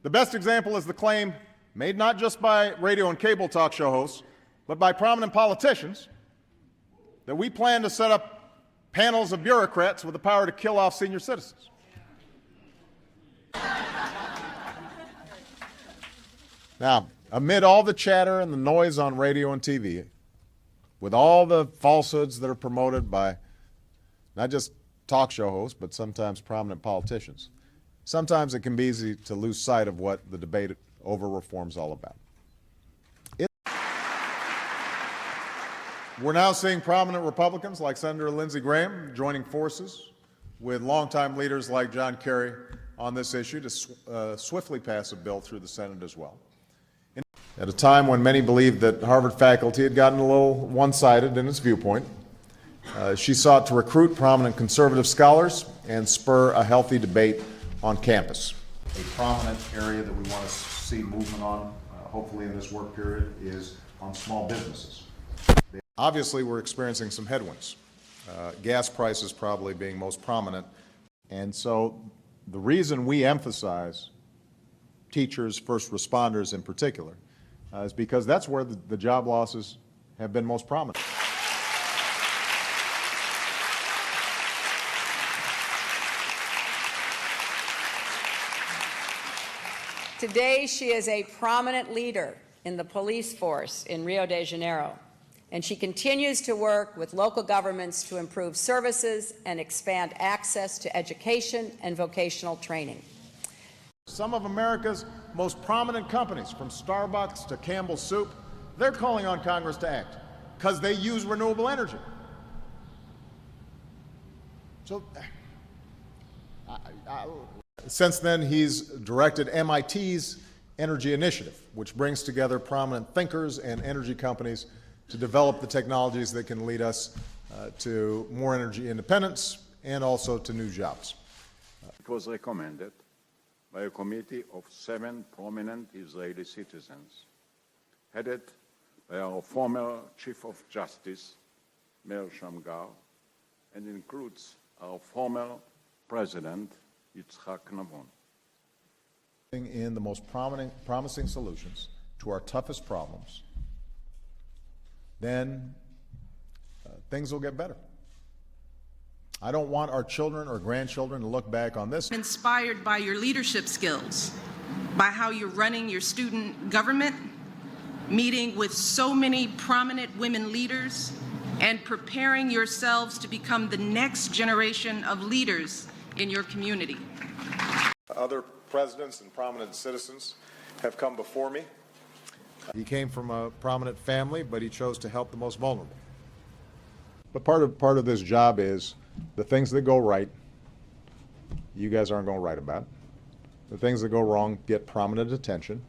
The best example is the claim made not just by radio and cable talk show hosts, but by prominent politicians, that we plan to set up panels of bureaucrats with the power to kill off senior citizens. Now, amid all the chatter and the noise on radio and TV, with all the falsehoods that are promoted by not just talk show hosts, but sometimes prominent politicians, sometimes it can be easy to lose sight of what the debate over reform is all about. We're now seeing prominent Republicans like Senator Lindsey Graham joining forces with longtime leaders like John Kerry on this issue to swiftly pass a bill through the Senate as well. At a time when many believed that Harvard faculty had gotten a little one-sided in its viewpoint, she sought to recruit prominent conservative scholars and spur a healthy debate on campus. A prominent area that we want to see movement on, hopefully in this work period, is on small businesses. Obviously, we're experiencing some headwinds, gas prices probably being most prominent. And so the reason we emphasize teachers, first responders in particular, is because that's where the job losses have been most prominent. Today, she is a prominent leader in the police force in Rio de Janeiro, and she continues to work with local governments to improve services and expand access to education and vocational training. Some of America's most prominent companies, from Starbucks to Campbell's Soup, they're calling on Congress to act because they use renewable energy. So, since then, he's directed MIT's Energy Initiative, which brings together prominent thinkers and energy companies to develop the technologies that can lead us to more energy independence and also to new jobs. It was recommended by a committee of 7 prominent Israeli citizens, headed by our former Chief of Justice, Meir Shamgar, and includes our former President, Yitzhak Navon. In the most promising solutions to our toughest problems, then things will get better. I don't want our children or grandchildren to look back on this. Inspired by your leadership skills, by how you're running your student government, meeting with so many prominent women leaders, and preparing yourselves to become the next generation of leaders in your community. Other presidents and prominent citizens have come before me. He came from a prominent family, but he chose to help the most vulnerable. But part of this job is the things that go right, you guys aren't going to write about. The things that go wrong get prominent attention.